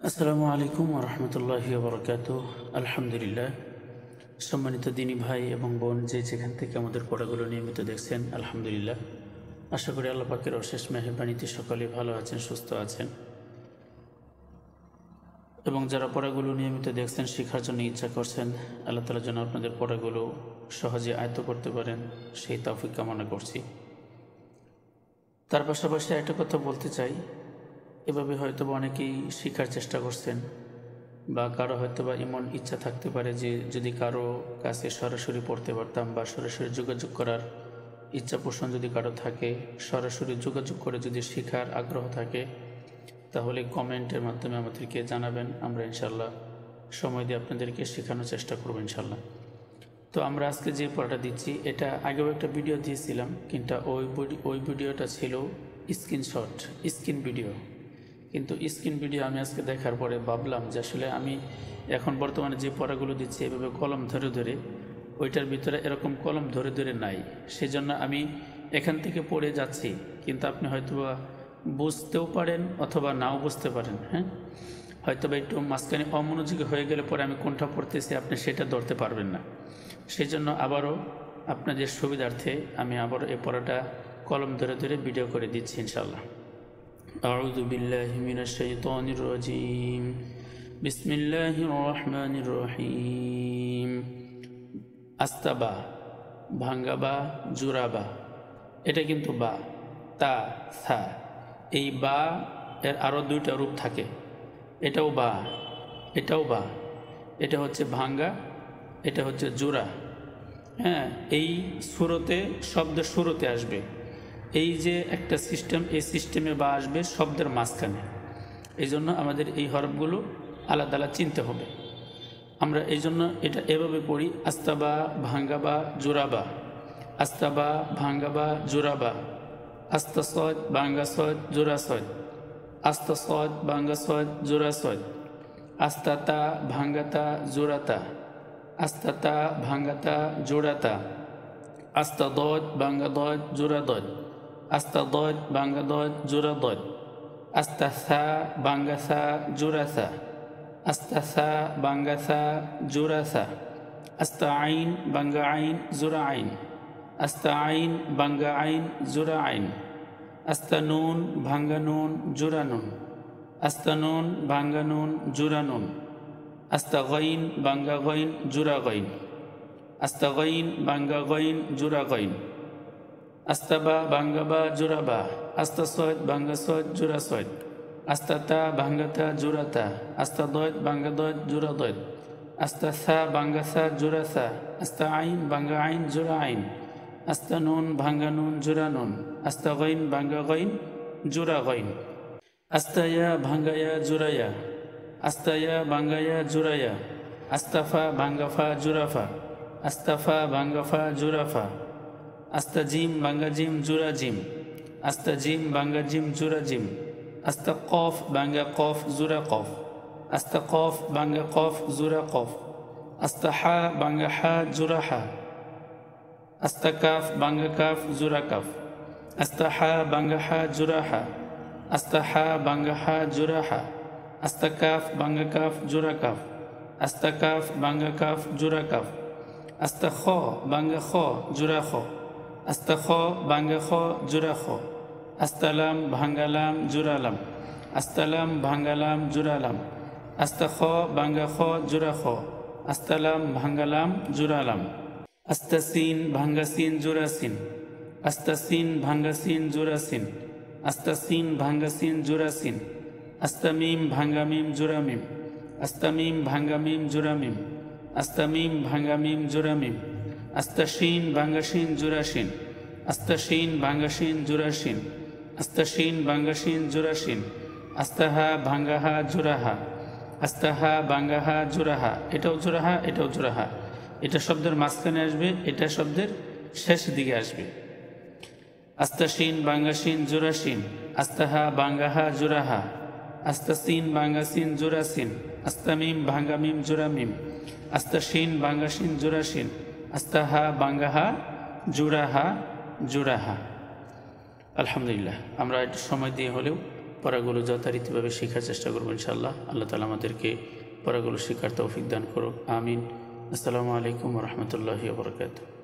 আসসালামু আলাইকুম ওয়া রাহমাতুল্লাহি ওয়া বারাকাতুহু। আলহামদুলিল্লাহ। সম্মানিত দিনী ভাই এবং বোন, যে যেখান থেকে আমাদের পড়াগুলো নিয়মিত দেখছেন, আলহামদুলিল্লাহ। আশা করি আল্লাহ পাকের অশেষ মেহেরবানিতে সকলে ভালো আছেন, সুস্থ আছেন। এবং যারা পড়াগুলো নিয়মিত দেখছেন, শেখার জন্য ইচ্ছা করছেন, আল্লাহ তাআলা যেন আপনাদের পড়াগুলো সহজে আয়ত্ত করতে পারেন, সেই তৌফিক কামনা করছি। তার পাশাপাশি একটা কথা বলতে চাই, এভাবে হয়তো অনেকেই শেখার চেষ্টা করছেন, বা কারো হয়তো বা এমন ইচ্ছা থাকতে পারে যে যদি কারো কাছে সরাসরি পড়তে পারতাম বা সরাসরি যোগাযোগ করার ইচ্ছা পোষণ যদি কারো থাকে, সরাসরি যোগাযোগ করে যদি শেখার আগ্রহ থাকে, তাহলে কমেন্টের মাধ্যমে আমাদেরকে জানাবেন। আমরা ইনশাল্লাহ সময় দিয়ে আপনাদেরকে শেখানোর চেষ্টা করবো ইনশাল্লাহ। তো আমরা আজকে যে পড়াটা দিচ্ছি, এটা আগেও একটা ভিডিও দিয়েছিলাম, কিন্তু ওই ভিডিওটা ছিল স্ক্রিন ভিডিও। কিন্তু স্ক্রিন ভিডিও আমি আজকে দেখার পরে ভাবলাম যে আসলে আমি এখন বর্তমানে যে পড়াগুলো দিচ্ছি এভাবে কলম ধরে ধরে, ওইটার ভিতরে এরকম কলম ধরে ধরে নাই। সেজন্য আমি এখান থেকে পড়ে যাচ্ছি, কিন্তু আপনি হয়তোবা বুঝতেও পারেন অথবা নাও বুঝতে পারেন। হয়তোবা একটু মাঝখানে অমনোযোগী হয়ে গেলে পরে আমি কোনটা পড়তেছি আপনি সেটা ধরতে পারবেন না। সেই জন্য আবারও আপনাদের সুবিধার্থে আমি আবারও এই পড়াটা কলম ধরে ধরে ভিডিও করে দিচ্ছি ইনশাল্লাহ। আউযু বিল্লাহি মিনাশ শাইতানির রাজীম। বিসমিল্লাহির রহমানির রহিম। আস্তাবা, ভাঙ্গাবা, জোড়াবা, এটা কিন্তু বা, তা, থা। এই বা এর আরও দুইটা রূপ থাকে। এটাও বা, এটাও বা। এটা হচ্ছে ভাঙ্গা, এটা হচ্ছে জোড়া। এই সুরতে, শব্দের শুরুতে আসবে। এই যে একটা সিস্টেম, এই সিস্টেমে বা আসবে শব্দের মাঝখানে। এই জন্য আমাদের এই হরফগুলো আলাদা আলাদা চিনতে হবে। আমরা এই জন্য এটা এভাবে পড়ি: আস্তাবা, ভাঙ্গাবা, জোড়াবা। আস্তাবা, ভাঙ্গাবা, জোড়াবা। আস্তা সদ, ভাঙ্গা সদ, জোড়া সদ। আস্তা সদ, ভাঙ্গা সদ, জোড়া সদ। আস্তাতা, ভাঙ্গাতা, জোড়াতা। আস্তাতা, ভাঙ্গাতা, জোড়াতা। আস্তা দদ, ভাঙ্গা দদ, জোড়া দদ। আস্তা দদ, ভাঙ্গা দদ, জোড়া দদ। আস্তা সা, ভাঙ্গা সা, জোড়া সা। আস্তা সা, ভাঙ্গা সা, জোড়া সা। আস্তা আইন, ভাঙ্গা আইন, জোড়া আইন। আস্তা আইন, ভাঙ্গা আইন, জোড়া আইন। আস্তা নুন, ভাঙ্গা নুন, জোড়া নুন। আস্তা নুন, ভাঙ্গা নুন, জোড়া নুন। আস্তা গাইন, ভাঙ্গা গাইন, জোড়া গাইন। আস্তা গাইন, ভাঙ্গা গাইন, জোড়া গাইন। আস্তাবা, ভাঙ্গাবা, জোড়াবা। আস্তা সদ, ভাঙ্গা সদ, জোড়া সদ। আস্তা তা, ভাঙ্গাতা, জোড়াতা। আস্তা দদ, ভাঙ্গা দদ, জোড়া দদ। আস্তা সা, ভাঙ্গা সা, জোড়া সা। আস্তা আইন, ভাঙ্গা আইন, জোড়া আইন। আস্তা নুন, ভাঙ্গা নুন, জোড়া নুন। আস্তা গাইন, ভাঙ্গা গাইন, জোড়া গাইন। আস্তা ইয়া, ভাঙ্গা ইয়া, জোড়া ইয়া। আস্তা ইয়া, ভাঙ্গা ইয়া, জোড়া ইয়া। আস্তাফা, ভাঙ্গা ফা, জোড়া ফা। আস্তাফা, ভাঙ্গা ফা, জোড়া ফা। আস্তা জিম, ভাঙ্গা জিম, জোড়া জিম। আস্তা জিম, ভাঙ্গা জিম, জোড়া জিম। আস্তা কফ, ভাঙ্গা কফ, জোড়া কফ। আস্তা কফ, ভাঙ্গা কফ, জোড়া কফ। আস্তা হা, ভাঙ্গা হা, জোড়া হা। আস্তা কাফ, ভাঙ্গা কাফ, জোড়া কাফ। আস্তা হা, ভাঙ্গা হা, জোড়া হা। আস্তা হা, ভাঙ্গা হা, জোড়া হা। আস্তা কাফ, ভাঙ্গা কাফ, জোড়া কাফ। আস্তা কাফ, ভাঙ্গা কাফ, জোড়া কাফ। আস্তা খ, ভাঙ্গা খ, জোড়া খ। আস্তা খ, ভাঙ্গা খ, জোড়া খ। আস্তালাম, ভাঙ্গালাম, জোড়ালাম। আস্তালাম, ভাঙ্গালাম, জোড়ালাম। আস্তা খ, ভাঙ্গা খ, জোড়া খ। আস্তালাম, ভাঙ্গালাম, জোড়ালাম। আস্তা সিন, ভাঙ্গা সিন, জোড়া সিন। আস্তা সিন, ভাঙ্গা সিন, জোড়া সিন। আস্তা সিন, ভাঙ্গা সিন, জোড়া সিন। আস্তা মিম, ভাঙ্গা মিম, জোড়া মিম। আস্তা মিম, ভাঙ্গা মিম, জোড়া মিম। আস্তা মিম, ভাঙ্গা মিম, জোড়া মিম। আস্তা শিন, ভাঙ্গা শিন, জোড়া শিন। আস্তা শিন, ভাঙ্গা শিন, জোড়া শিন। আস্তা শিন, ভাঙ্গা শিন, জোড়া শিন। আস্তা হা, ভাঙ্গা হা, জোড়া হা। আস্তা হা, ভাঙ্গা হা, জোড়া হা। এটাও জোড়া হা, এটাও জোড়া হা। এটা শব্দের মাঝখানে আসবে, এটা শব্দের শেষ দিকে আসবে। আস্তা শিন, ভাঙ্গা শিন, জোড়া শিন। আস্তা হা, ভাঙ্গা হা, জোড়া হা। আস্তা সিন, ভাঙ্গা সিন, জোড়া সিন। আস্তা মিম, ভাঙ্গা মিম, জোড়া মিম। আস্তা শিন, ভাঙ্গা শিন, জোড়া শিন। আস্তা হা, ভাঙ্গা হা, জোড়া হা, জোড়া হা। আলহামদুলিল্লাহ, আমরা একটু সময় দিয়ে হলেও পড়াগুলো যথারীতিভাবে শেখার চেষ্টা করবো ইনশাআল্লাহ। আল্লাহ তাআলা আমাদেরকে পড়াগুলো শেখার তৌফিক দান করুক। আমিন। আসসালামু আলাইকুম ওয়া রাহমাতুল্লাহি ওয়া বারাকাতুহু।